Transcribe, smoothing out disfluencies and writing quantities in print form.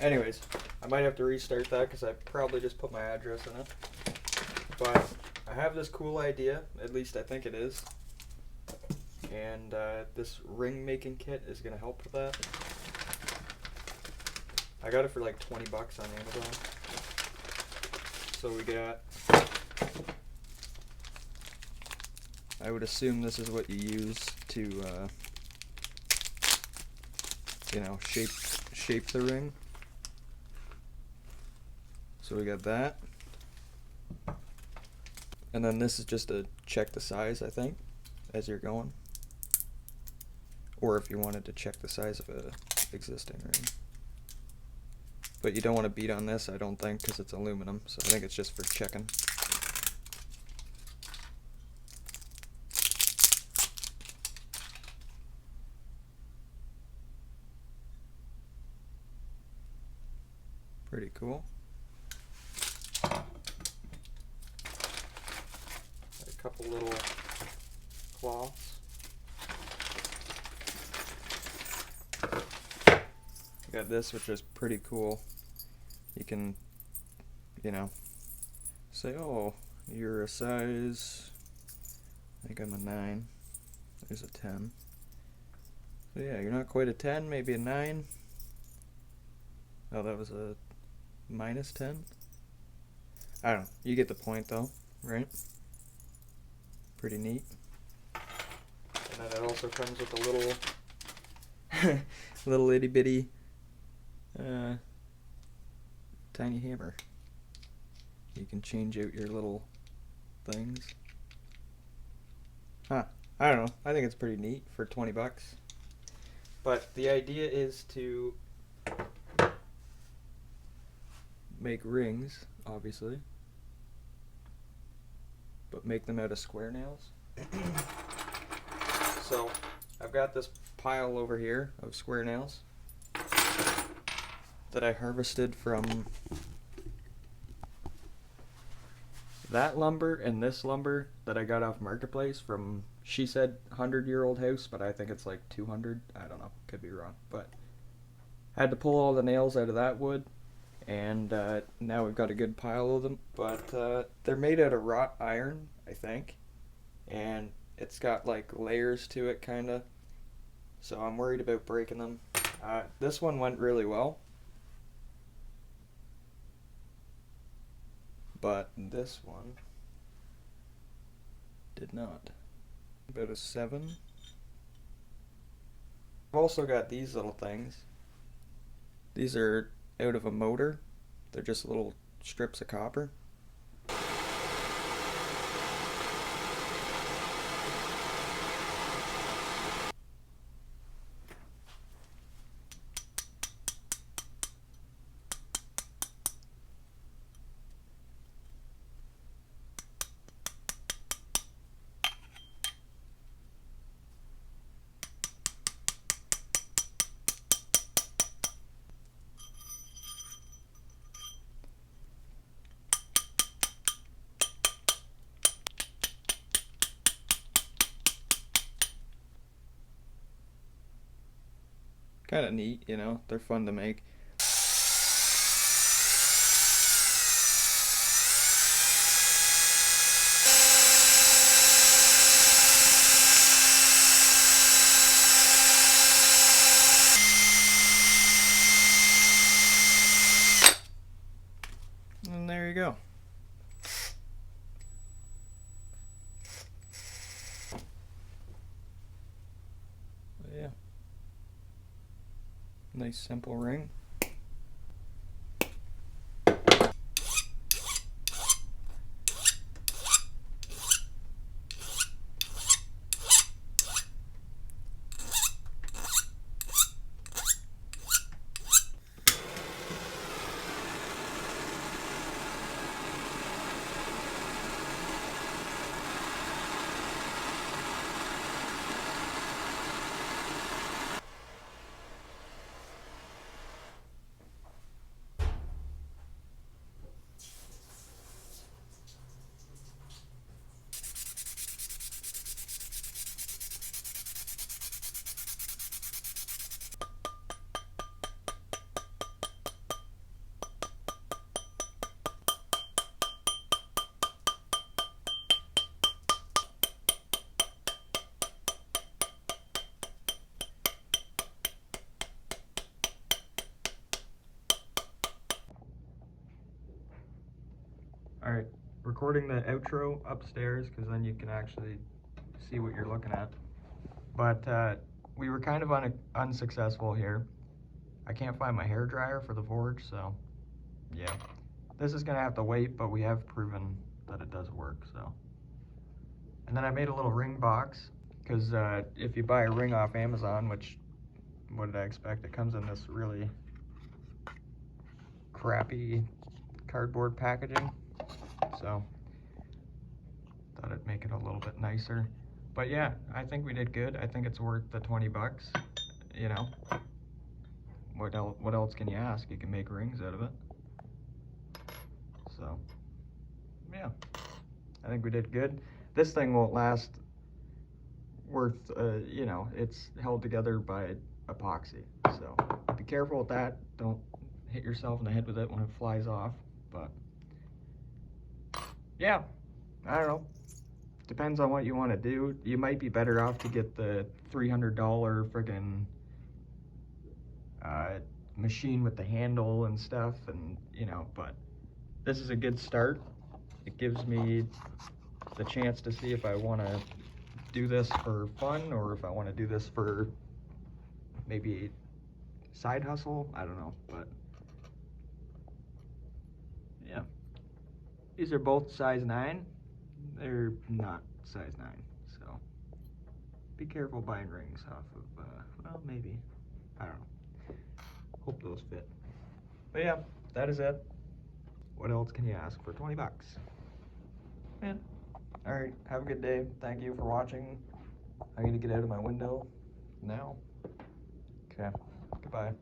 Anyways, I might have to restart that because I probably just put my address in it. But I have this cool idea, at least I think it is. And this ring making kit is going to help with that. I got it for like 20 bucks on Amazon. So we got, I would assume this is what you use to, you know, shape the ring. So we got that. And then this is just to check the size, I think, as you're going. Or if you wanted to check the size of a existing ring. But you don't want to beat on this, I don't think, because it's aluminum. So I think it's just for checking. Pretty cool. A couple little cloths. Got this, which is pretty cool. You can, you know, say, oh, you're a size, I think I'm a 9. There's a 10. So yeah, you're not quite a 10, maybe a 9. Oh, that was a -10. I don't know. You get the point though, right? Pretty neat. And then it also comes with a little little itty bitty tiny hammer. You can change out your little things. Huh. I don't know. I think it's pretty neat for 20 bucks. But the idea is to make rings, obviously, but make them out of square nails. So I've got this pile over here of square nails that I harvested from that lumber and this lumber that I got off Marketplace from, she said 100-year-old house, but I think it's like 200. I don't know, could be wrong. But I had to pull all the nails out of that wood, and now we've got a good pile of them. But they're made out of wrought iron, I think, and it's got like layers to it, kind of. So I'm worried about breaking them. This one went really well, but this one did not. About a 7. I've also got these little things. These are out of a motor. They're just little strips of copper. Kind of neat, you know, they're fun to make. And there you go. Yeah. Nice simple ring. recording the outro upstairs because then you can actually see what you're looking at. But we were kind of unsuccessful here. I can't find my hair dryer for the forge, so yeah. This is gonna have to wait, but we have proven that it does work, so. And then I made a little ring box, because if you buy a ring off Amazon, which, what did I expect? It comes in this really crappy cardboard packaging, so thought I'd make it a little bit nicer. But yeah, I think we did good. I think it's worth the 20 bucks, you know. What else can you ask? You can make rings out of it. So, yeah, I think we did good. This thing won't last worth, you know, it's held together by epoxy. So be careful with that. Don't hit yourself in the head with it when it flies off. But yeah, I don't know. Depends on what you want to do. You might be better off to get the $300 friggin' machine with the handle and stuff, and you know, but this is a good start. It gives me the chance to see if I want to do this for fun or if I want to do this for maybe side hustle. I don't know, but yeah. These are both size 9. They're not size 9, so be careful buying rings off of, well, maybe. I don't know. Hope those fit. But yeah, that is it. What else can you ask for 20 bucks? Man. Alright, have a good day. Thank you for watching. I'm gonna get out of my window now. Okay, goodbye.